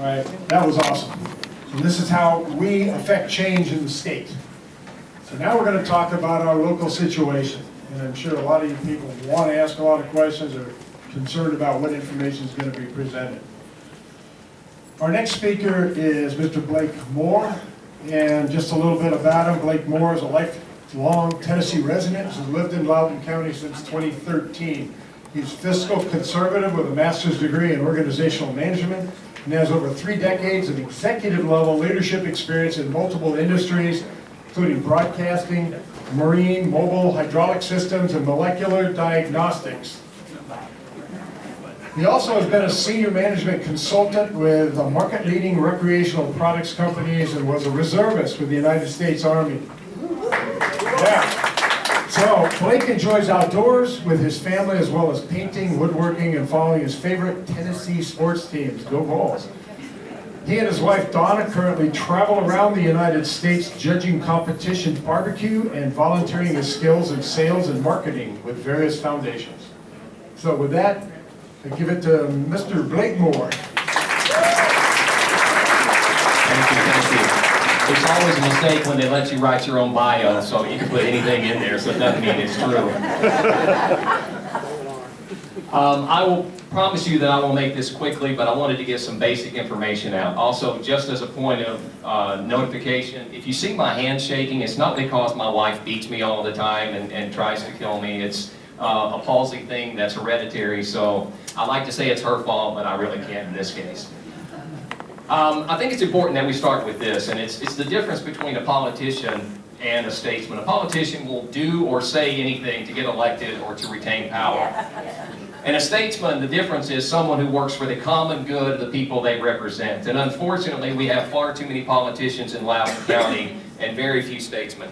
All right, that was awesome. So this is how we affect change in the state. So now we're going to talk about our local situation. And I'm sure a lot of you people want to ask a lot of questions or concerned about what information is going to be presented. Our next speaker is Mr. Blake Moore. And just a little bit about him. Blake Moore is a lifelong Tennessee resident. He's lived in Loudon County since 2013. He's fiscal conservative with a master's degree in organizational management and has over 3 decades of executive level leadership experience in multiple industries, including broadcasting, marine, mobile, hydraulic systems, and molecular diagnostics. He also has been a senior management consultant with market-leading recreational products companies and was a reservist with the United States Army. Yeah. So Blake enjoys outdoors with his family as well as painting, woodworking, and following his favorite Tennessee sports teams. Go Vols. He and his wife Donna currently travel around the United States judging competition barbecue and volunteering his skills in sales and marketing with various foundations. So with that, I give it to Mr. Blake Moore. Thank you. It's always a mistake when they let you write your own bio, so you can put anything in there, so it doesn't mean it's true. I will promise you that I will make this quickly, but I wanted to get some basic information out. Also, just as a point of notification, if you see my hand shaking, it's not because my wife beats me all the time and tries to kill me. It's a palsy thing that's hereditary, so I like to say it's her fault, but I really can't in this case. I think it's important that we start with this, and it's the difference between a politician and a statesman. A politician will do or say anything to get elected or to retain power. And a statesman, the difference is someone who works for the common good of the people they represent. And unfortunately, we have far too many politicians in Loudon County and very few statesmen.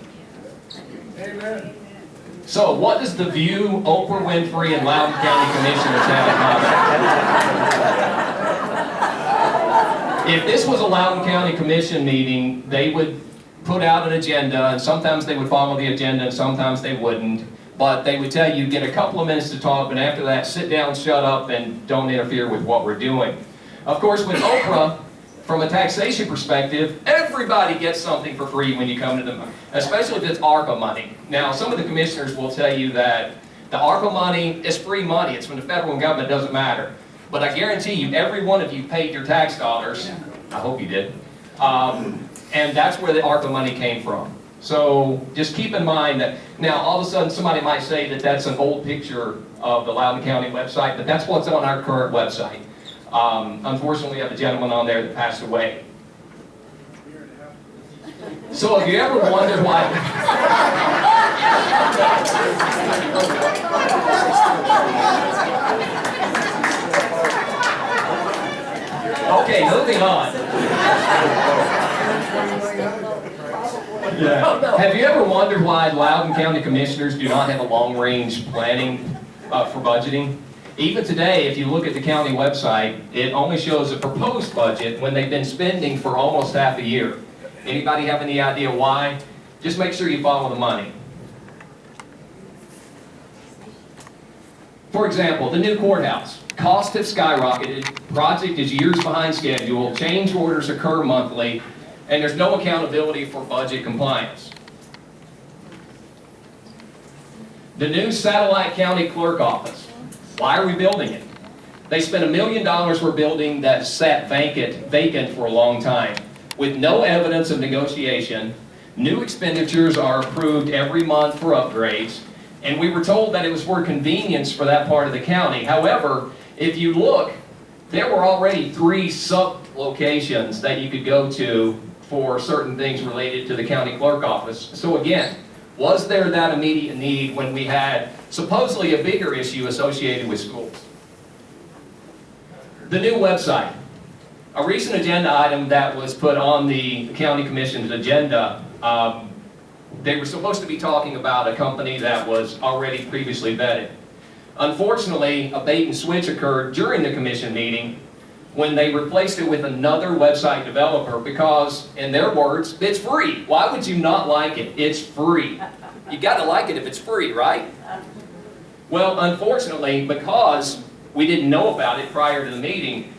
Amen. So what does the View, Oprah Winfrey, and Loudon County Commissioners have in common? If this was a Loudon County Commission meeting, they would put out an agenda, and sometimes they would follow the agenda, and sometimes they wouldn't. But they would tell you, get a couple of minutes to talk, but after that, sit down, shut up, and don't interfere with what we're doing. Of course, with Oprah, from a taxation perspective, everybody gets something for free when you come to them, especially if it's ARPA money. Now, some of the commissioners will tell you that the ARPA money is free money. It's from the federal government, it doesn't matter. But I guarantee you, every one of you paid your tax dollars. I hope you did. And that's where the ARPA money came from. So just keep in mind that now all of a sudden somebody might say that that's an old picture of the Loudon County website, but that's what's on our current website. Unfortunately, we have a gentleman on there that passed away. So have you ever wondered why? Okay, moving on. Yeah. Have you ever wondered why Loudon County Commissioners do not have a long-range planning for budgeting? Even today, if you look at the county website, it only shows a proposed budget when they've been spending for almost half a year. Anybody have any idea why? Just make sure you follow the money. For example, the new courthouse. Costs have skyrocketed, project is years behind schedule, change orders occur monthly, and there's no accountability for budget compliance. The new satellite county clerk office. Why are we building it? They spent $1 million for a building that sat vacant for a long time, with no evidence of negotiation. New expenditures are approved every month for upgrades, and we were told that it was for convenience for that part of the county. However, if you look, there were already 3 sub-locations that you could go to for certain things related to the county clerk office. So again, was there that immediate need when we had supposedly a bigger issue associated with schools? The new website. A recent agenda item that was put on the county commission's agenda, they were supposed to be talking about a company that was already previously vetted. Unfortunately, a bait and switch occurred during the commission meeting when they replaced it with another website developer because, in their words, it's free. Why would you not like it? It's free. You gotta like it if it's free, right? Well, unfortunately, because we didn't know about it prior to the meeting,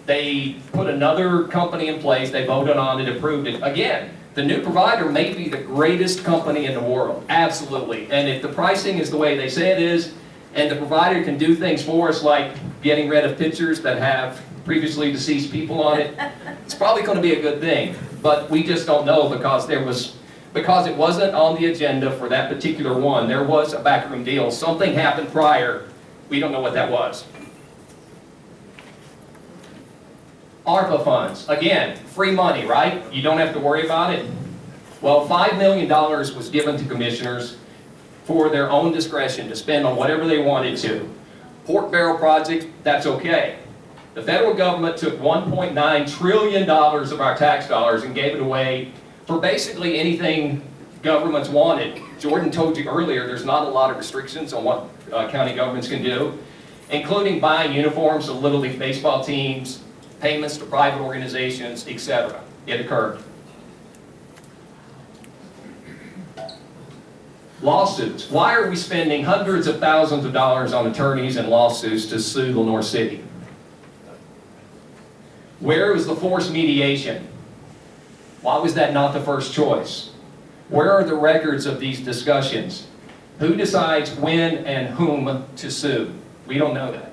They put another company in place, they voted on it, approved it. Again, the new provider may be the greatest company in the world, absolutely. And if the pricing is the way they say it is, and the provider can do things for us like getting rid of pictures that have previously deceased people on it, it's probably going to be a good thing. But we just don't know because it wasn't on the agenda for that particular one. There was a backroom deal. Something happened prior. We don't know what that was. ARPA funds, again, free money, right? You don't have to worry about it. Well, $5 million was given to commissioners for their own discretion to spend on whatever they wanted to. Pork barrel project, that's okay. The federal government took $1.9 trillion of our tax dollars and gave it away for basically anything governments wanted. Jordan told you earlier, there's not a lot of restrictions on what county governments can do, including buying uniforms to Little League baseball teams, payments to private organizations, etc. It occurred. Lawsuits. Why are we spending hundreds of thousands of dollars on attorneys and lawsuits to sue Lenoir City? Where was the forced mediation? Why was that not the first choice? Where are the records of these discussions? Who decides when and whom to sue? We don't know that.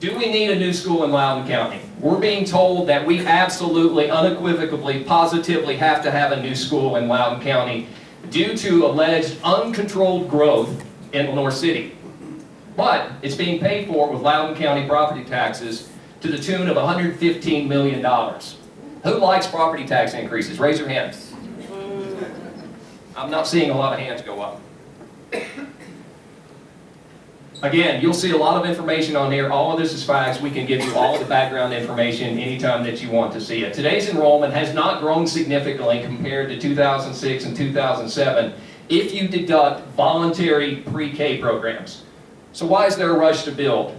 Do we need a new school in Loudon County? We're being told that we absolutely, unequivocally, positively have to have a new school in Loudon County due to alleged uncontrolled growth in Lenoir City. But it's being paid for with Loudon County property taxes to the tune of $115 million. Who likes property tax increases? Raise your hand. I'm not seeing a lot of hands go up. Again, you'll see a lot of information on here. All of this is facts. We can give you all the background information anytime that you want to see it. Today's enrollment has not grown significantly compared to 2006 and 2007 if you deduct voluntary pre-K programs. So why is there a rush to build?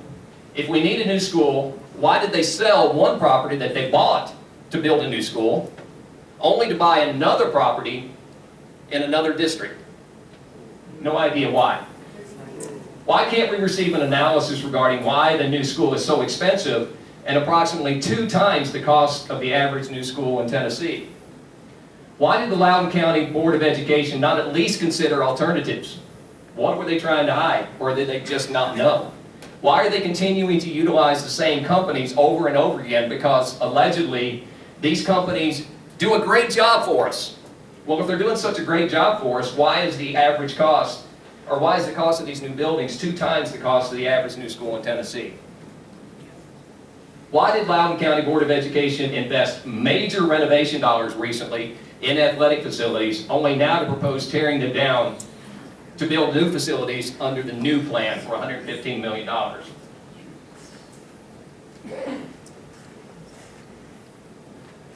If we need a new school, why did they sell one property that they bought to build a new school, only to buy another property in another district? No idea why. Why can't we receive an analysis regarding why the new school is so expensive and approximately 2 times the cost of the average new school in Tennessee? Why did the Loudon County Board of Education not at least consider alternatives? What were they trying to hide, or did they just not know? Why are they continuing to utilize the same companies over and over again? Because allegedly these companies do a great job for us. Well, if they're doing such a great job for us, why is the average cost, or why is the cost of these new buildings 2 times the cost of the average new school in Tennessee? Why did Loudon County Board of Education invest major renovation dollars recently in athletic facilities, only now to propose tearing them down to build new facilities under the new plan for $115 million?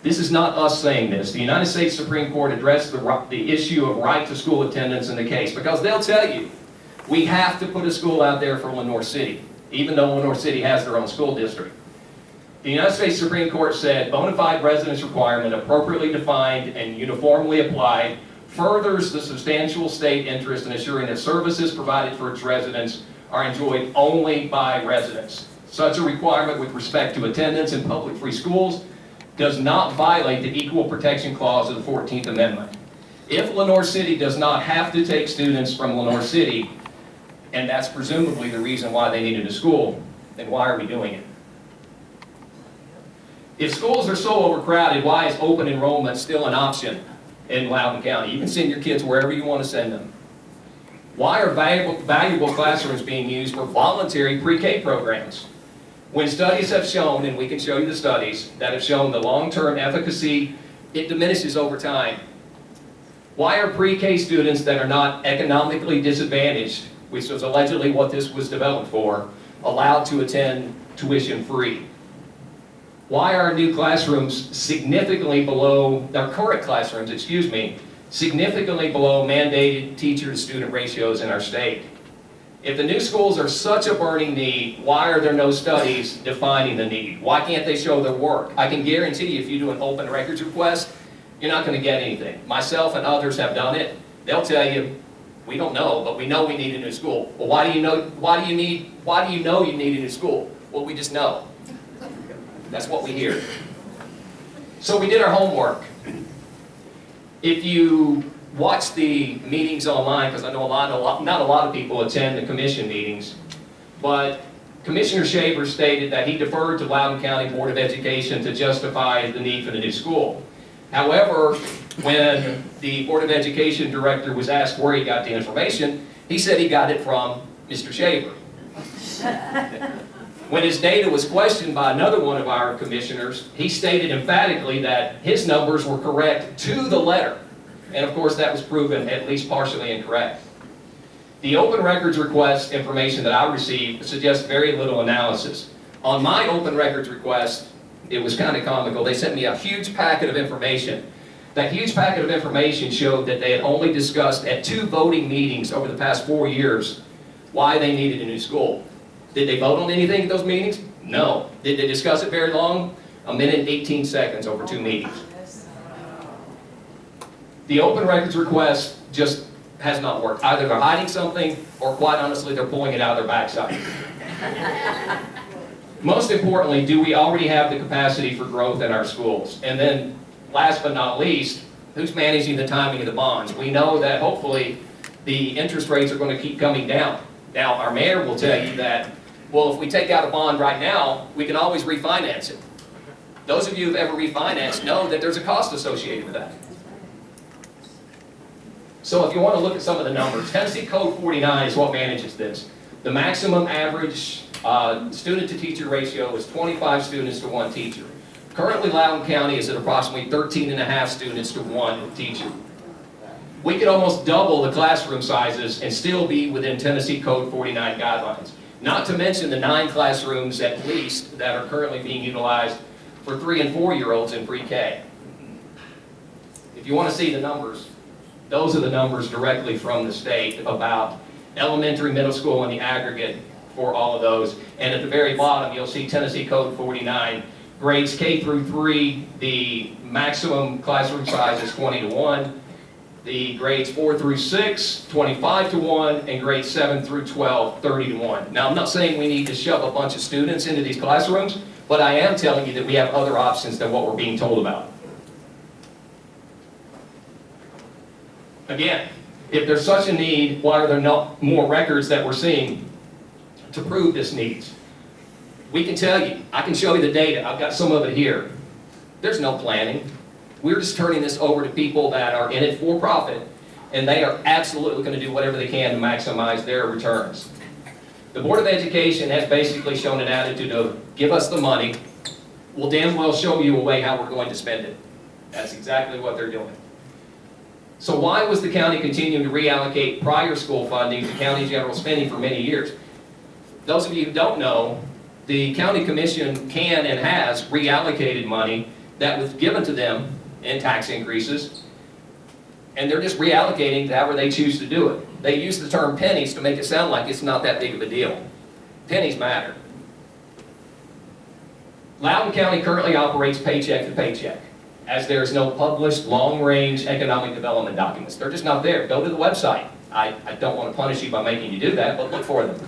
This is not us saying this. The United States Supreme Court addressed the issue of right to school attendance in the case, because they'll tell you, we have to put a school out there for Lenoir City, even though Lenoir City has their own school district. The United States Supreme Court said, bona fide residence requirement appropriately defined and uniformly applied furthers the substantial state interest in assuring that services provided for its residents are enjoyed only by residents. Such a requirement with respect to attendance in public free schools does not violate the Equal Protection Clause of the 14th Amendment. If Lenoir City does not have to take students from Lenoir City, and that's presumably the reason why they needed a school, then why are we doing it? If schools are so overcrowded, why is open enrollment still an option in Loudon County? You can send your kids wherever you want to send them. Why are valuable classrooms being used for voluntary pre-K programs? When studies have shown, and we can show you the studies, that have shown the long-term efficacy, it diminishes over time. Why are pre-K students that are not economically disadvantaged, which was allegedly what this was developed for, allowed to attend tuition free? Why are new classrooms significantly below, our current classrooms, significantly below mandated teacher-to-student ratios in our state? If the new schools are such a burning need, why are there no studies defining the need? Why can't they show their work? I can guarantee you if you do an open records request, you're not going to get anything. Myself and others have done it. They'll tell you, we don't know, but we know we need a new school. Well, why do you know you need a new school? Well, we just know. That's what we hear. So we did our homework. If you watch the meetings online, because I know not a lot of people attend the commission meetings, but Commissioner Shaver stated that he deferred to Loudon County Board of Education to justify the need for the new school. However, when the Board of Education director was asked where he got the information, he said he got it from Mr. Shaver. When his data was questioned by another one of our commissioners, he stated emphatically that his numbers were correct to the letter. And of course, that was proven at least partially incorrect. The open records request information that I received suggests very little analysis. On my open records request, it was kind of comical. They sent me a huge packet of information. That huge packet of information showed that they had only discussed at 2 voting meetings over the past 4 years why they needed a new school. Did they vote on anything at those meetings? No. Did they discuss it very long? 1 minute and 18 seconds over 2 meetings. The open records request just has not worked. Either they're hiding something, or quite honestly, they're pulling it out of their backside. Most importantly, do we already have the capacity for growth in our schools? And then, last but not least, who's managing the timing of the bonds? We know that hopefully the interest rates are going to keep coming down. Now, our mayor will tell you that, well, if we take out a bond right now, we can always refinance it. Those of you who've ever refinanced know that there's a cost associated with that. So if you want to look at some of the numbers, Tennessee Code 49 is what manages this. The maximum average student-to-teacher ratio is 25 students to 1 teacher. Currently, Loudon County is at approximately 13.5 students to 1 teacher. We could almost double the classroom sizes and still be within Tennessee Code 49 guidelines. Not to mention the 9 classrooms at least that are currently being utilized for 3- and 4-year-olds in pre-K. If you want to see the numbers, those are the numbers directly from the state about elementary, middle school, and the aggregate for all of those. And at the very bottom, you'll see Tennessee Code 49. Grades K through 3, the maximum classroom size is 20 to 1. The grades 4 through 6, 25 to 1, and grades 7 through 12, 30 to 1. Now, I'm not saying we need to shove a bunch of students into these classrooms, but I am telling you that we have other options than what we're being told about. Again, if there's such a need, why are there not more records that we're seeing to prove this needs? We can tell you, I can show you the data, I've got some of it here. There's no planning. We're just turning this over to people that are in it for profit, and they are absolutely going to do whatever they can to maximize their returns. The Board of Education has basically shown an attitude of, give us the money, we'll damn well show you a way how we're going to spend it. That's exactly what they're doing. So why was the county continuing to reallocate prior school funding to county general spending for many years? Those of you who don't know, the county commission can and has reallocated money that was given to them in tax increases, and they're just reallocating to however they choose to do it. They use the term pennies to make it sound like it's not that big of a deal. Pennies matter. Loudon County currently operates paycheck to paycheck, as there is no published long-range economic development documents. They're just not there. Go to the website. I don't want to punish you by making you do that, but look for them.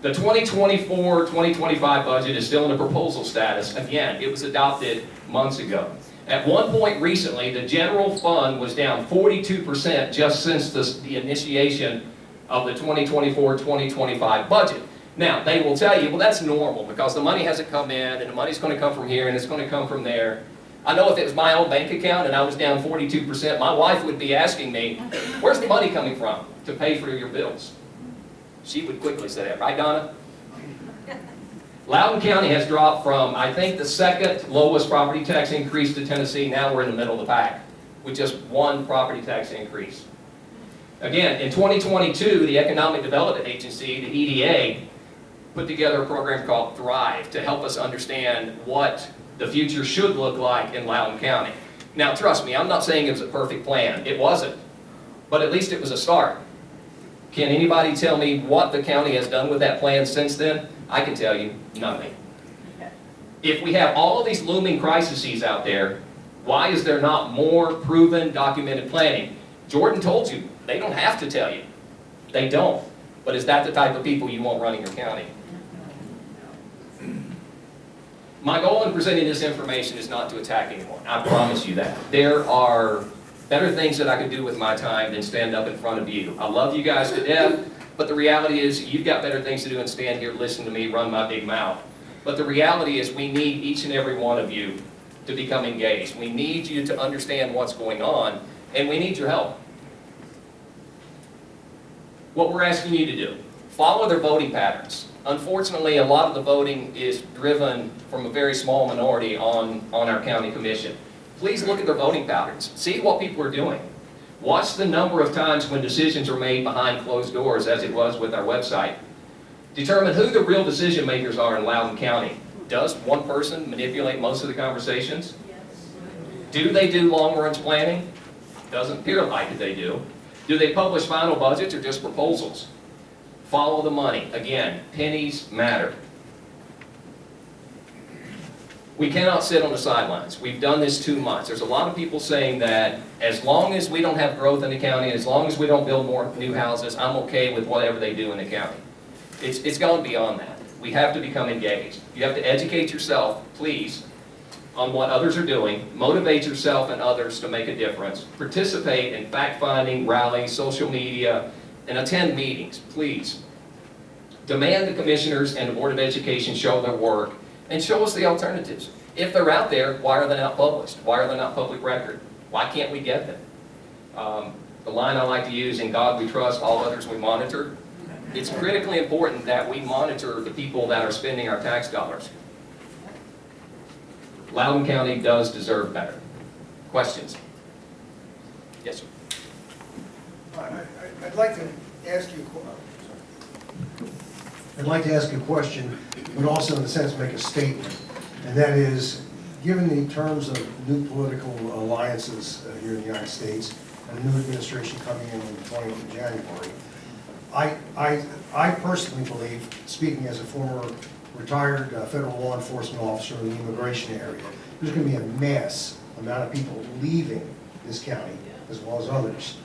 The 2024-2025 budget is still in a proposal status. Again, it was adopted months ago. At one point recently, the general fund was down 42% just since the initiation of the 2024-2025 budget. Now, they will tell you, well, that's normal because the money hasn't come in, and the money's going to come from here, and it's going to come from there. I know if it was my own bank account and I was down 42%, my wife would be asking me, where's the money coming from to pay for your bills? She would quickly say that, right, Donna? Loudon County has dropped from, I think, the 2nd lowest property tax increase to Tennessee. Now we're in the middle of the pack with just 1 property tax increase. Again, in 2022, the Economic Development Agency, the EDA, put together a program called Thrive to help us understand what the future should look like in Loudon County. Now, trust me, I'm not saying it was a perfect plan. It wasn't. But at least it was a start. Can anybody tell me what the county has done with that plan since then? I can tell you, nothing. If we have all of these looming crises out there, why is there not more proven, documented planning? Jordan told you, they don't have to tell you. They don't. But is that the type of people you want running your county? My goal in presenting this information is not to attack anyone. I promise you that. There are better things that I could do with my time than stand up in front of you. I love you guys to death, but the reality is you've got better things to do than stand here, listen to me, run my big mouth. But the reality is we need each and every one of you to become engaged. We need you to understand what's going on, and we need your help. What we're asking you to do, follow their voting patterns. Unfortunately, a lot of the voting is driven from a very small minority on our county commission. Please look at their voting patterns. See what people are doing. Watch the number of times when decisions are made behind closed doors, as it was with our website. Determine who the real decision makers are in Loudon County. Does one person manipulate most of the conversations? Yes. Do they do long-range planning? Doesn't appear like they do. Do they publish final budgets or just proposals? Follow the money. Again, pennies matter. We cannot sit on the sidelines. We've done this 2 months. There's a lot of people saying that as long as we don't have growth in the county, as long as we don't build more new houses, I'm okay with whatever they do in the county. It's gone beyond that. We have to become engaged. You have to educate yourself, please, on what others are doing, motivate yourself and others to make a difference, participate in fact-finding, rallies, social media, and attend meetings, please. Demand the commissioners and the Board of Education show their work and show us the alternatives. If they're out there, why are they not published? Why are they not public record? Why can't we get them? The line I like to use, in God we trust, all others we monitor. It's critically important that we monitor the people that are spending our tax dollars. Loudon County does deserve better. Questions? Yes, sir. I'd like to ask you a question, but also in a sense make a statement. And that is, given the terms of new political alliances here in the United States and a new administration coming in on the 20th of January, I personally believe, speaking as a former retired federal law enforcement officer in the immigration area, there's going to be a mass amount of people leaving this county as well as others.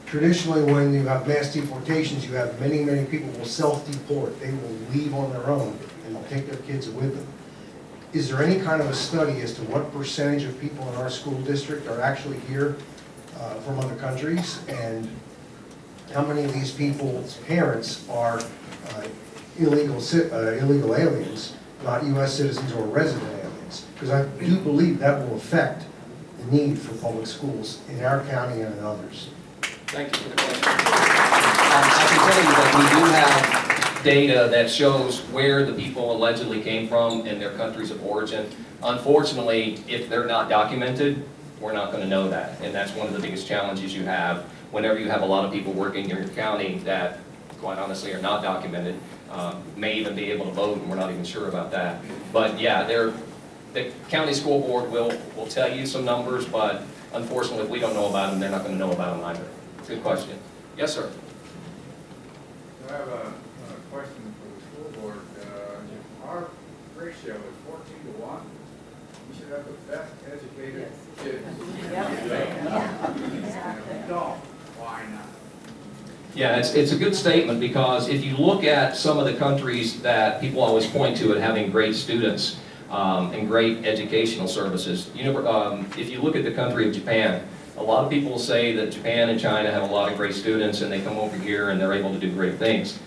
Traditionally, when you have mass deportations, you have many people will self-deport. They will leave on their own and they'll take their kids with them. Is there any kind of a study as to what percentage of people in our school district are actually here from other countries, and how many of these people's parents are illegal aliens, not U.S. citizens or resident aliens? Because I do believe that will affect the need for public schools in our county and in others. Thank you for the question. I can tell you that we do have data that shows where the people allegedly came from and their countries of origin. Unfortunately, if they're not documented, we're not going to know that. And that's one of the biggest challenges you have whenever you have a lot of people working in your county that, quite honestly, are not documented, may even be able to vote, and we're not even sure about that. But yeah, the county school board will tell you some numbers, but unfortunately, if we don't know about them, they're not going to know about them either. Good question. Yes, sir. I have a question for the school board. Our ratio is 14-1. We should have the best educated kids. No, why not? Yeah, it's a good statement, because if you look at some of the countries that people always point to at having great students and great educational services, if you look at the country of Japan, a lot of people say that Japan and China have a lot of great students and they come over here and they're able to do great things.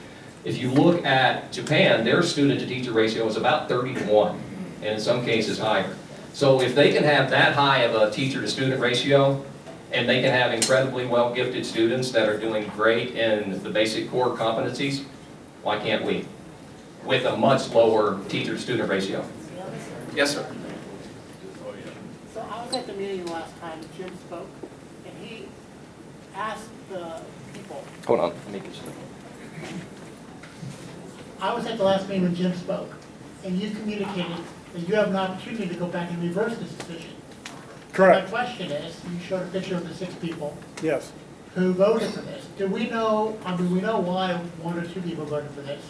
If you look at Japan, their student-to-teacher ratio is about 30-1, and in some cases higher. So if they can have that high of a teacher-to-student ratio, and they can have incredibly well-gifted students that are doing great in the basic core competencies, why can't we? With a much lower teacher-to-student ratio. Yes, sir. So I was at the meeting last time, Jim spoke, and he asked the people. Hold on, let me get you. I was at the last meeting when Jim spoke, and you communicated that you have an opportunity to go back and reverse this decision. Correct. My question is, you showed a picture of the 6 people Yes. who voted for this. Do we know, I mean, we know why 1 or 2 people voted for this.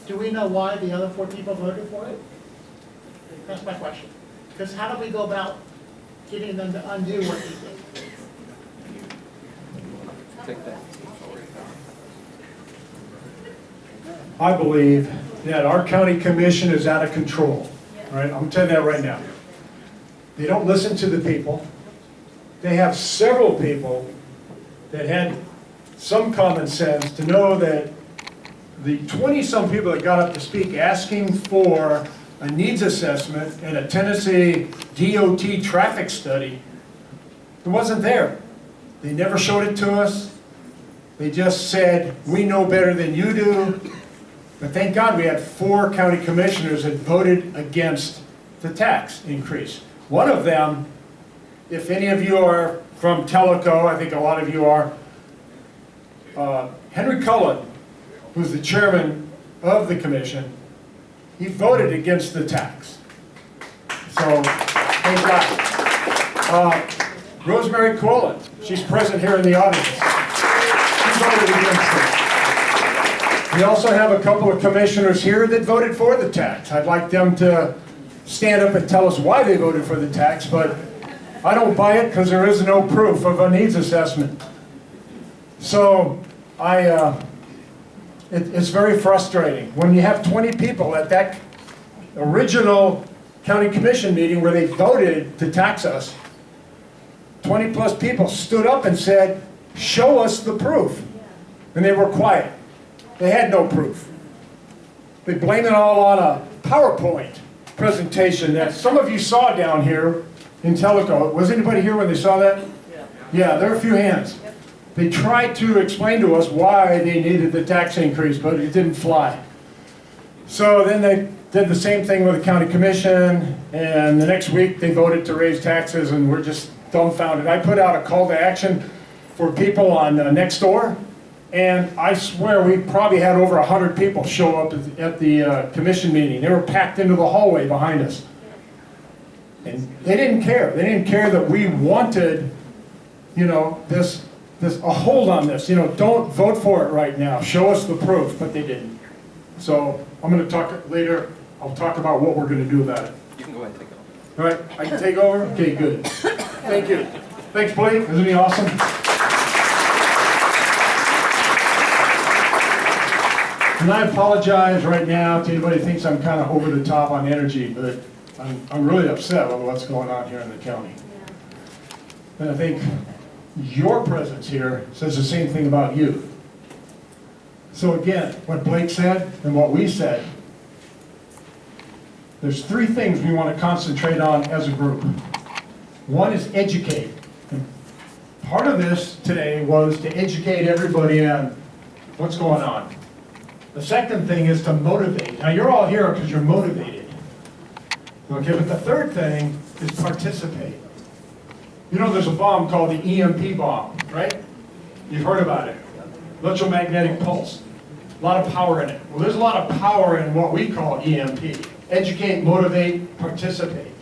Do we know why the other 4 people voted for it? That's my question. Because how do we go about getting them to undo what they did? Take that. I believe that our county commission is out of control. All right, I'm telling you that right now. They don't listen to the people. They have several people that had some common sense to know that the 20-some people that got up to speak asking for a needs assessment and a Tennessee DOT traffic study, it wasn't there. They never showed it to us. They just said, we know better than you do. But thank God we had 4 county commissioners that voted against the tax increase. One of them, if any of you are from Tellico, I think a lot of you are, Henry Cullen, who's the chairman of the commission, he voted against the tax. So, thank God. Rosemary Quillen, she's present here in the audience. She voted against it. We also have a couple of commissioners here that voted for the tax. I'd like them to stand up and tell us why they voted for the tax, but I don't buy it because there is no proof of a needs assessment. So, it's very frustrating. When you have 20 people at that original county commission meeting where they voted to tax us, 20 plus people stood up and said, show us the proof. And they were quiet. They had no proof. They blamed it all on a PowerPoint presentation that some of you saw down here in Tellico. Was anybody here when they saw that? Yeah, there are a few hands. They tried to explain to us why they needed the tax increase, but it didn't fly. So then they did the same thing with the county commission, and the next week they voted to raise taxes, and we're just dumbfounded. I put out a call to action for people on Nextdoor, and I swear we probably had over 100 people show up at the commission meeting. They were packed into the hallway behind us. And they didn't care. They didn't care that we wanted, you know, a hold on this. You know, don't vote for it right now. Show us the proof, but they didn't. So I'm going to talk later. I'll talk about what we're going to do about it. You can go ahead and take it. All right, I can take over? Okay, good. Thank you. Thanks, Blake. Isn't he awesome? And I apologize right now to anybody who thinks I'm kind of over the top on energy, but I'm really upset with what's going on here in the county. And I think your presence here says the same thing about you. So again, what Blake said and what we said, there's 3 things we want to concentrate on as a group. One is educate. And part of this today was to educate everybody on what's going on. The second thing is to motivate. Now you're all here because you're motivated. Okay, but the third thing is participate. You know there's a bomb called the EMP bomb, right? You've heard about it. Electromagnetic pulse. A lot of power in it. Well, there's a lot of power in what we call EMP. Educate, motivate, participate.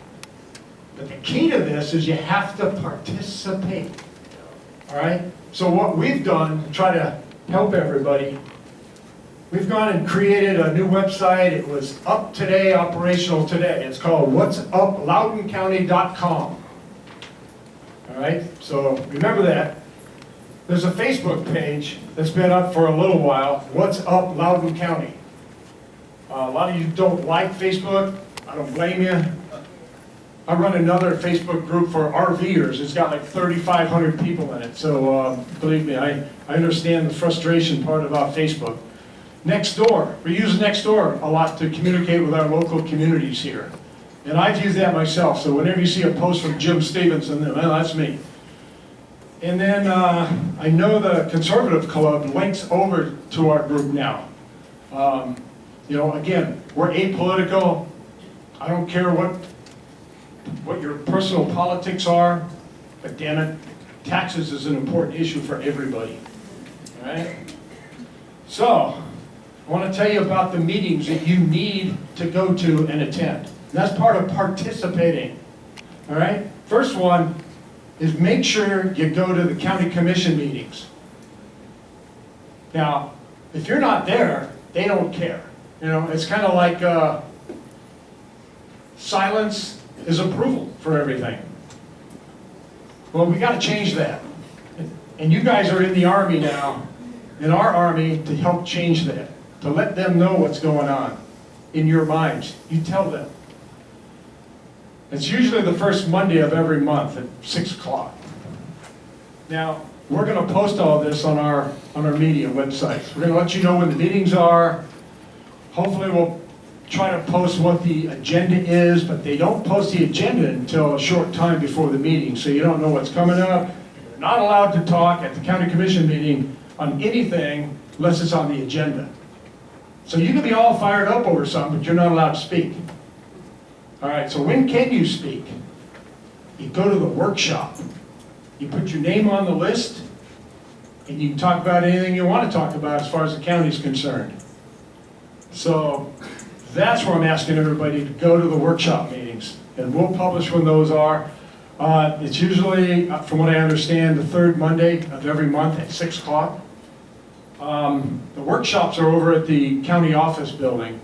But the key to this is you have to participate. All right? So what we've done to try to help everybody, we've gone and created a new website. It was up today, operational today. It's called whatsup.loudouncounty.com. All right? So remember that. There's a Facebook page that's been up for a little while, What's Up Loudon County. A lot of you don't like Facebook. I don't blame you. I run another Facebook group for RVers. It's got like 3,500 people in it. So believe me, I understand the frustration part about Facebook. Nextdoor. We use Nextdoor a lot to communicate with our local communities here. And I've used that myself. So whenever you see a post from Jim Stevenson, well, that's me. And then I know the Conservative Club links over to our group now. You know, again, we're apolitical. I don't care what your personal politics are, but damn it, taxes is an important issue for everybody. All right? So, I want to tell you about the meetings that you need to go to and attend. That's part of participating. All right? First one is make sure you go to the county commission meetings. Now, if you're not there, they don't care. You know, it's kind of like silence is approval for everything. Well, we got to change that. And you guys are in the Army now, in our Army, to help change that, to let them know what's going on. in your minds, you tell them. It's usually the first Monday of every month at 6 o'clock. Now, we're going to post all this on our media websites. We're going to let you know when the meetings are. Hopefully we'll try to post what the agenda is, but they don't post the agenda until a short time before the meeting, so you don't know what's coming up. You're not allowed to talk at the county commission meeting on anything unless it's on the agenda. So you can be all fired up over something, but you're not allowed to speak. All right, so when can you speak? You go to the workshop. You put your name on the list, and you can talk about anything you want to talk about as far as the county's concerned. So that's where I'm asking everybody to go to the workshop meetings, and we'll publish when those are. It's usually, from what I understand, the third Monday of every month at 6 o'clock. The workshops are over at the county office building,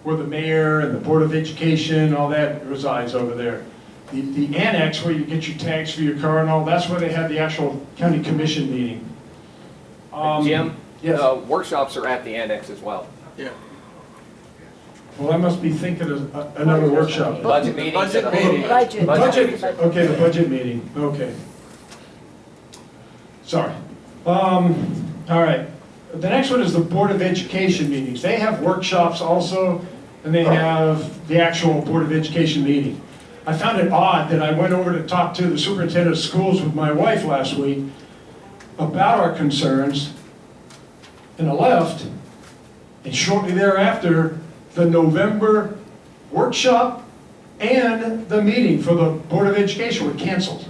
where the mayor and the Board of Education, all that resides over there. The annex where you get your tags for your car and all, that's where they have the actual county commission meeting. Jim, Yes. workshops are at the annex as well. Well, I must be thinking of another workshop. Budget meetings. at the meeting. The budget, okay, the budget meeting, okay. Sorry. All right. The next one is the Board of Education meetings. They have workshops also, and they have the actual Board of Education meeting. I found it odd that I went over to talk to the superintendent of schools with my wife last week about our concerns, and I left, and shortly thereafter, the November workshop and the meeting for the Board of Education were canceled.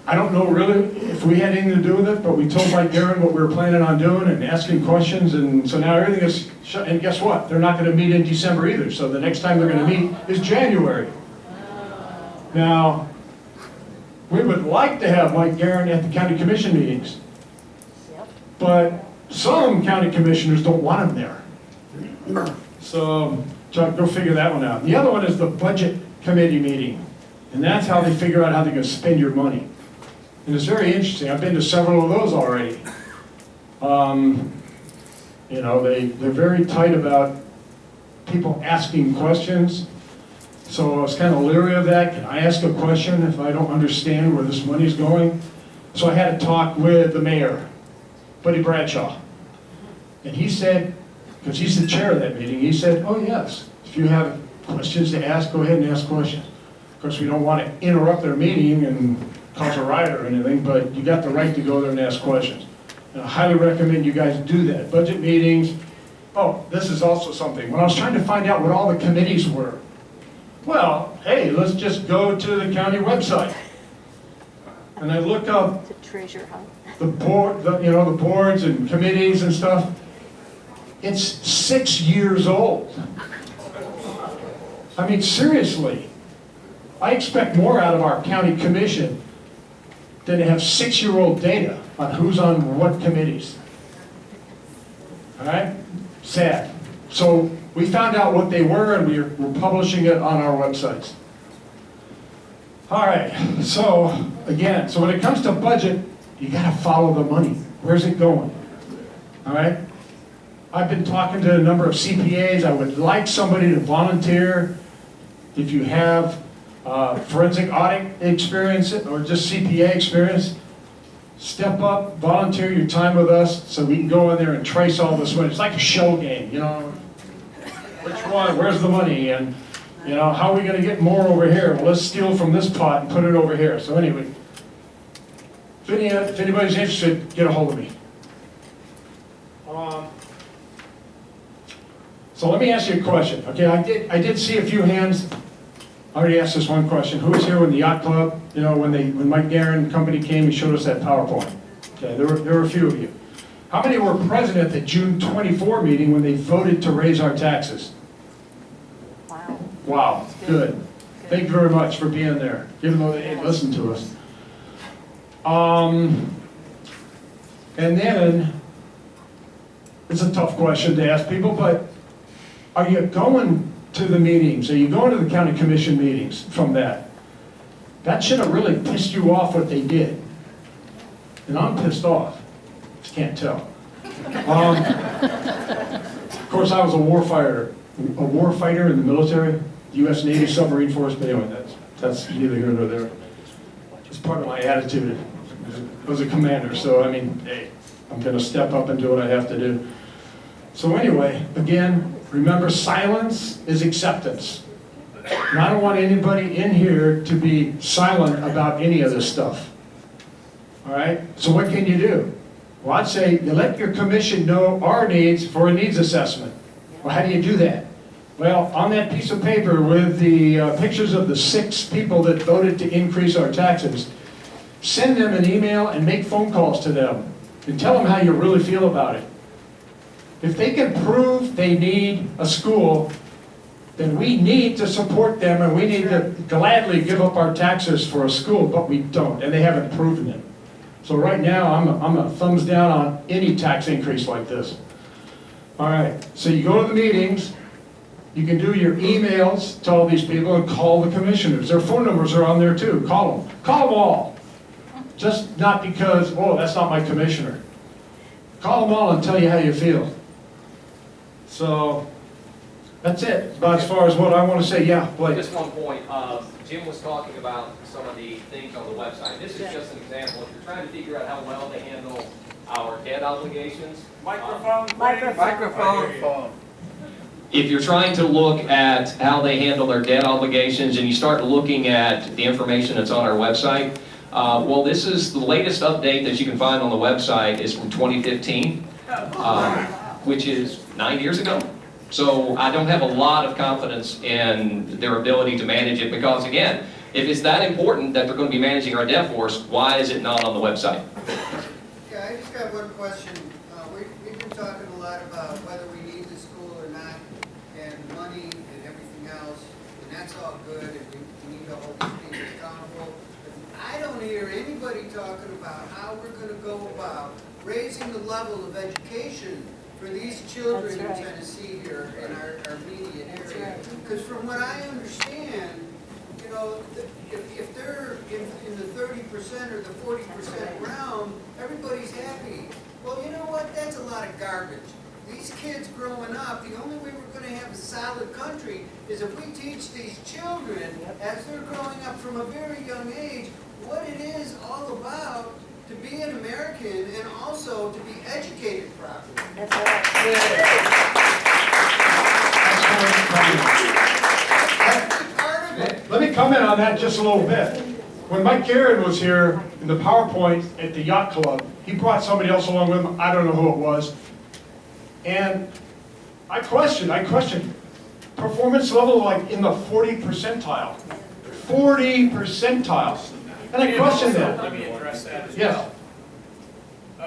I don't know really if we had anything to do with it, but we told Mike Guerin what we were planning on doing and asking questions, and so now everything is shut. And guess what? They're not going to meet in December either, so the next time they're going to meet is January. Now, we would like to have Mike Guerin at the county commission meetings, but some county commissioners don't want him there. So go figure that one out. The other one is the budget committee meeting, and that's how they figure out how they're going to spend your money. And it's very interesting. I've been to several of those already. You know, they're very tight about people asking questions. So I was kind of leery of that. Can I ask a question if I don't understand where this money's going? So I had to talk with the mayor, Buddy Bradshaw. And he said, because he's the chair of that meeting, he said, oh yes, if you have questions to ask, go ahead and ask questions. Of course, we don't want to interrupt their meeting and cause a riot or anything, but you got the right to go there and ask questions. And I highly recommend you guys do that. Budget meetings. Oh, this is also something. When I was trying to find out what all the committees were, well, hey, let's just go to the county website. And I look up The treasure hunt. the board, the boards and committees and stuff. It's 6 years old. I mean, seriously. I expect more out of our county commission than to have 6-year-old data on who's on what committees. All right? Sad. So we found out what they were, and we're publishing it on our websites. All right, so again, so when it comes to budget, you gotta follow the money. Where's it going? All right? I've been talking to a number of CPAs. I would like somebody to volunteer if you have forensic audit experience or just CPA experience. Step up, volunteer your time with us so we can go in there and trace all this money. It's like a shell game, you know. Which one? Where's the money? And, you know, how are we going to get more over here? Well, let's steal from this pot and put it over here. So anyway, if anybody's interested, get a hold of me. So let me ask you a question. Okay, I did see a few hands. I already asked this one question. Who was here when the Yacht Club, you know, when Mike Guerin and company came, he showed us that PowerPoint. Okay, there were a few of you. How many were present at the June 24 meeting when they voted to raise our taxes? Wow. Wow, good. Thank you very much for being there, even though they didn't listen to us. And then, it's a tough question to ask people, but are you going to the meetings? Are you going to the county commission meetings from that? That should have really pissed you off what they did. And I'm pissed off. Just can't tell. course, I was a war fighter in the military, U.S. Navy submarine force, but anyway, that's neither here nor there. It's part of my attitude as a commander, so I mean, hey, I'm gonna step up and do what I have to do. So anyway, again, remember, silence is acceptance. And I don't want anybody in here to be silent about any of this stuff. All right, so what can you do? Well, I'd say you let your commission know our needs for a needs assessment. Well, how do you do that? Well, on that piece of paper with the pictures of the 6 people that voted to increase our taxes, send them an email and make phone calls to them and tell them how you really feel about it. If they can prove they need a school, then we need to support them and we need to gladly give up our taxes for a school, but we don't, and they haven't proven it. So right now, I'm a thumbs down on any tax increase like this. All right, so you go to the meetings, you can do your emails to all these people and call the commissioners. Their phone numbers are on there too, call them. Call them all. Just not because, oh, that's not my commissioner. Call them all and tell you how you feel. So, that's it, about as far as what I want to say. Yeah, Blake. Just one point, Jim was talking about some of the things on the website. This is just an example. If you're trying to figure out how well they handle our debt obligations. Microphone, please. Microphone. If you're trying to look at how they handle their debt obligations and you start looking at the information that's on our website, well, this is the latest update that you can find on the website is from 2015, which is 9 years ago. So I don't have a lot of confidence in their ability to manage it because, again, if it's that important that they're going to be managing our debt for us, why is it not on the website? Yeah, I just got one question. We've been talking a lot about whether we need the school or not, and money and everything else, and that's all good, and we need to hold people accountable. But I don't hear anybody talking about how we're going to go about raising the level of education for these children in Tennessee here in our immediate area. Because from what I understand, you know, if they're in the 30% or the 40% round, everybody's happy. Well, you know what? That's a lot of garbage. These kids growing up, the only way we're going to have a solid country is if we teach these children, as they're growing up from a very young age, what it is all about to be an American and also to be educated properly. That's right. Part of it. Let me comment on that just a little bit. When Mike Garrett was here in the PowerPoint at the Yacht Club, he brought somebody else along with him, I don't know who it was, and I questioned performance level like in the 40 percentile. 40 percentile. And I questioned that. Let me address that as Yes. well.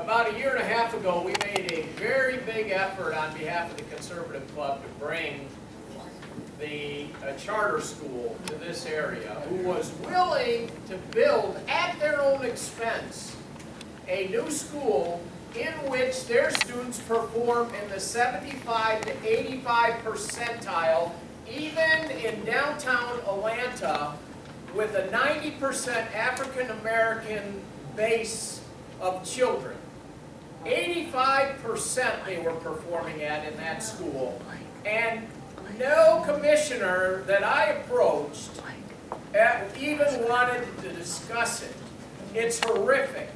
About a year and a half ago, we made a very big effort on behalf of the Conservative Club to bring a charter school to this area who was willing to build at their own expense a new school in which their students perform in the 75 to 85 percentile, even in downtown Atlanta, with a 90% African American base of children. 85% they were performing at in that school. And no commissioner that I approached even wanted to discuss it. It's horrific.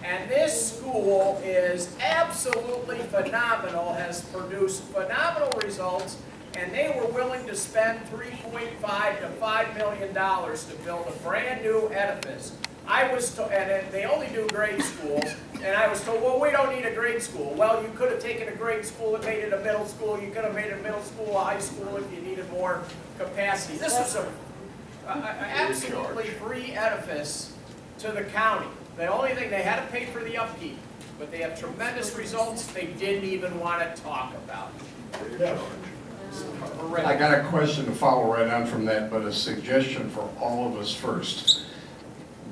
And this school is absolutely phenomenal, has produced phenomenal results, and they were willing to spend $3.5 to $5 million to build a brand new edifice. I was told, and they only do grade schools, and I was told, well, we don't need a grade school. Well, you could have taken a grade school and made it a middle school. You could have made a middle school a high school if you needed more capacity. This was an absolutely free edifice to the county. The only thing, they had to pay for the upkeep, but they have tremendous results they didn't even want to talk about. I got a question to follow right on from that, but a suggestion for all of us first.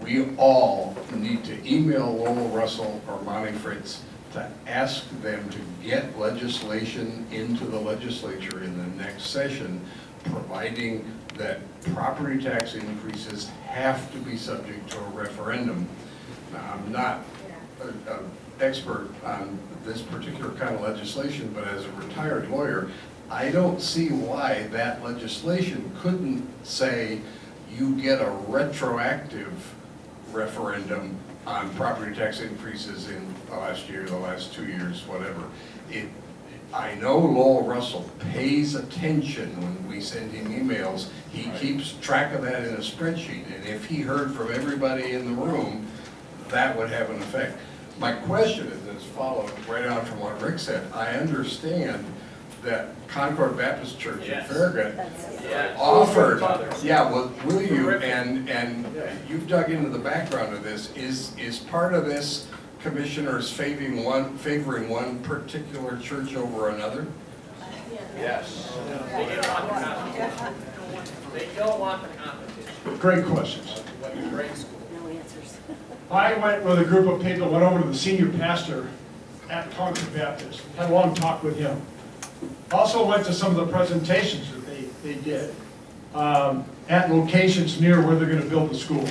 We all need to email Lowell Russell or Monty Fritz to ask them to get legislation into the legislature in the next session, providing that property tax increases have to be subject to a referendum. Now, I'm not expert on this particular kind of legislation, but as a retired lawyer, I don't see why that legislation couldn't say you get a retroactive referendum on property tax increases in the last year, the last 2 years, whatever. I know Lowell Russell pays attention when we send him emails. He keeps track of that in a spreadsheet, and if he heard from everybody in the room, that would have an effect. My question is as follows, right on from what Rick said. I understand that Concord Baptist Church in Farragut offered, yeah, well, will you, and you've dug into the background of this, is part of this commissioners favoring one particular church over another? Yes. They don't want the competition. They don't want the competition. Great questions. What you bring school. I went with a group of people, went over to the senior pastor at Concord Baptist, had a long talk with him. Also went to some of the presentations that they did at locations near where they're going to build the school.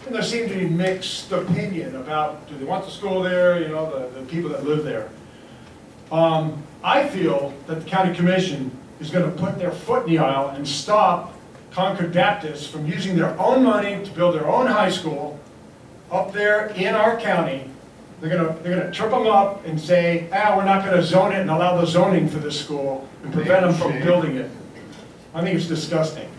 And there seemed to be mixed opinion about, do they want the school there, you know, the people that live there. I feel that the county commission is going to put their foot in the aisle and stop Concord Baptist from using their own money to build their own high school up there in our county. They're gonna trip them up and say, we're not gonna zone it and allow the zoning for this school and prevent them from building it. I think it's disgusting.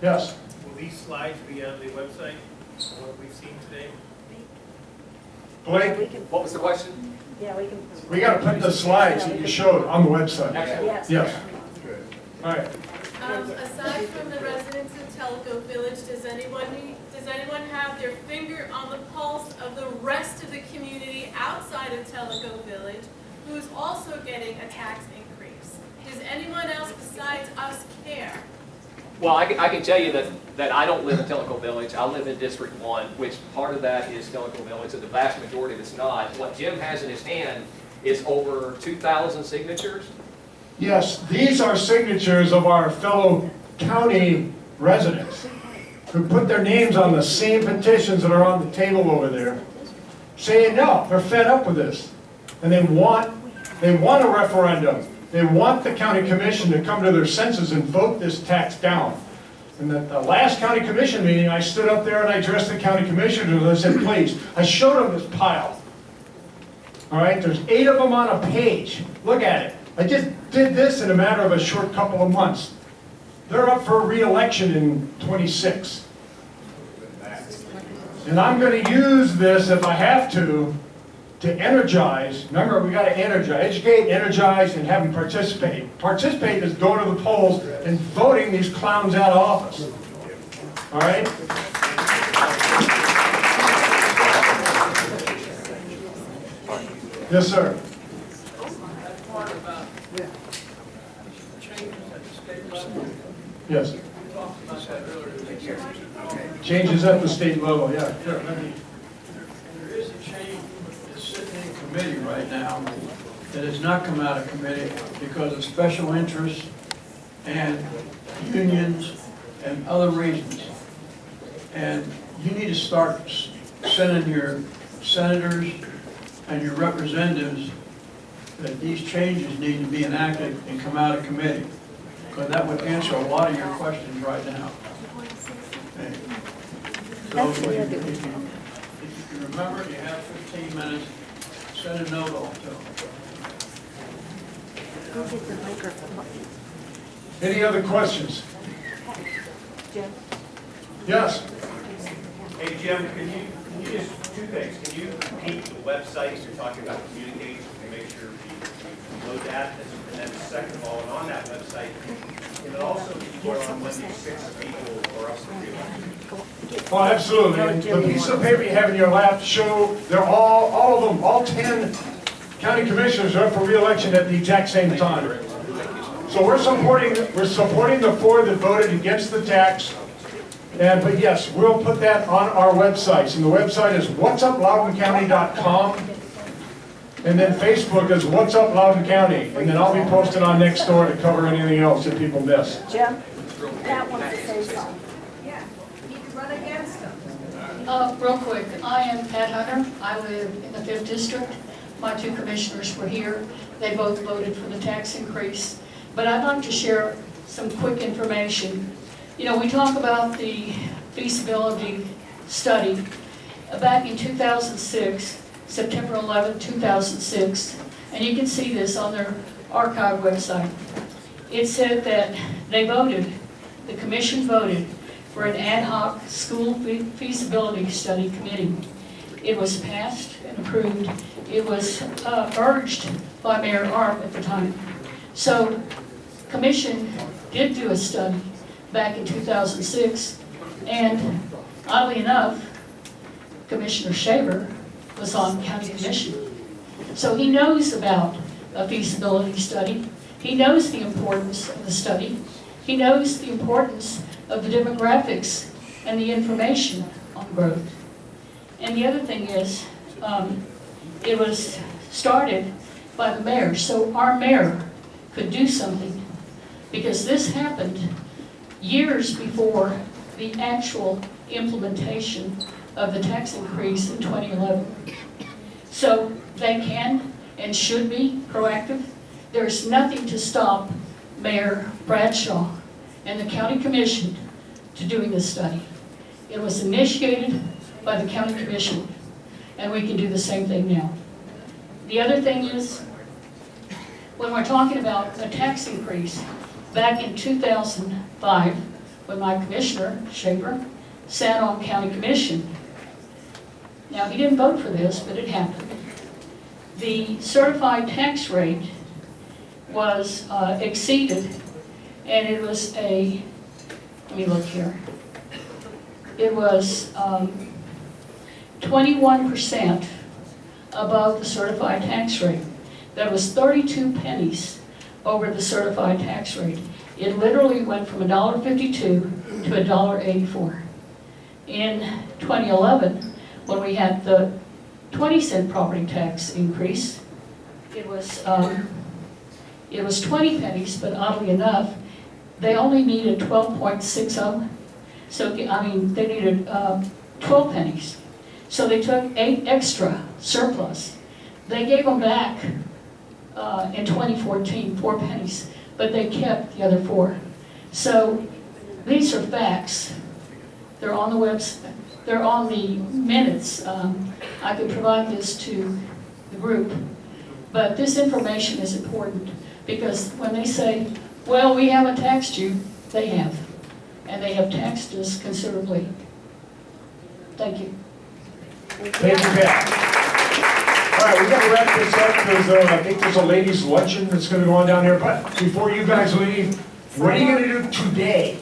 Yes? Will these slides be on the website, what we've seen today? Blake, What was the question? Yeah, we can. we gotta put the slides that you showed on the website. Yes. Yes. All right. Aside from the residents of Tellico Village, does anyone have their finger on the pulse of the rest of the community outside of Tellico Village who is also getting a tax increase? Does anyone else besides us care? Well, I can tell you that I don't live in Tellico Village. I live in District 1, which part of that is Tellico Village, and the vast majority of it's not. What Jim has in his hand is over 2,000 signatures. Yes, these are signatures of our fellow county residents who put their names on the same petitions that are on the table over there, saying no, they're fed up with this. And they want a referendum. They want the county commission to come to their senses and vote this tax down. And at the last county commission meeting, I stood up there and I addressed the county commissioners and I said, please, I showed them this pile. All right, there's 8 of them on a page. Look at it. I just did this in a matter of a short couple of months. They're up for re-election in 26. And I'm going to use this, if I have to energize. Remember, we got to energize, educate, energize, and have them participate. Participate is going to the polls and voting these clowns out of office. All right? Yes, sir. Yes. Changes at the state level, yeah. Sure. There is a change that's sitting in committee right now that has not come out of committee because of special interests and unions and other reasons. And you need to start sending your senators and your representatives that these changes need to be enacted and come out of committee, because that would answer a lot of your questions right now. Okay. So if you can remember, you have 15 minutes, send a note off to them. Go get the microphone. Any other questions? Jim? Yes. Hey Jim, can you just, 2 things, can you repeat the websites you're talking about communicating to make sure we load that? And then second of all, and on that website, can it also be put on when these 6 people are up for re-election? Oh, absolutely. And the piece of paper you have in your lap show they're all of them, all 10 county commissioners are up for re-election at the exact same time. So we're supporting the 4 that voted against the tax. But yes, we'll put that on our websites. And the website is whatsuploudouncounty.com. And then Facebook is What's Up Loudon County. And then I'll be posted on Nextdoor to cover anything else that people miss. Jim? Pat wants to say something. Yeah, you need to run against them. Real quick, I am Pat Hunter. I live in the 5th District. My 2 commissioners were here. They both voted for the tax increase. But I'd like to share some quick information. You know, we talk about the feasibility study. Back in 2006, September 11, 2006, and you can see this on their archive website. It said that they voted, the commission voted for an ad hoc school feasibility study committee. It was passed and approved. It was urged by Mayor Arp at the time. So, commission did do a study back in 2006, and oddly enough, Commissioner Shaver was on county commission. So he knows about a feasibility study. He knows the importance of the study. He knows the importance of the demographics and the information on growth. And the other thing is, it was started by the mayor, so our mayor could do something, because this happened years before the actual implementation of the tax increase in 2011. So they can and should be proactive. There's nothing to stop Mayor Bradshaw and the county commission to doing this study. It was initiated by the county commission, and we can do the same thing now. The other thing is, when we're talking about a tax increase, back in 2005, when my commissioner, Shaver, sat on county commission. Now, he didn't vote for this, but it happened. The certified tax rate was exceeded, and it was let me look here. It was 21% above the certified tax rate. That was 32 pennies over the certified tax rate. It literally went from $1.52 to $1.84. In 2011, when we had the 20-cent property tax increase, it was 20 pennies, but oddly enough, they only needed 12.60. So, I mean, they needed 12 pennies. So they took 8 extra surplus. They gave them back in 2014, 4 pennies, but they kept the other 4. So these are facts. They're on the website. They're on the minutes. I could provide this to the group. But this information is important, because when they say, well, we haven't taxed you, they have. And they have taxed us considerably. Thank you. Thank you, Pat. All right, we got to wrap this up, because I think there's a ladies' luncheon that's going to go on down here. But before you guys leave, what are you going to do today?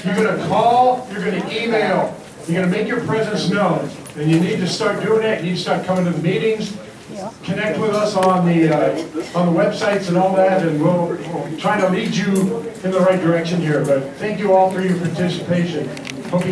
You're going to call, you're going to email, you're going to make your presence known. And you need to start doing that. You need to start coming to the meetings. Connect with us on the websites and all that, and we'll try to lead you in the right direction here. But thank you all for your participation. Hope you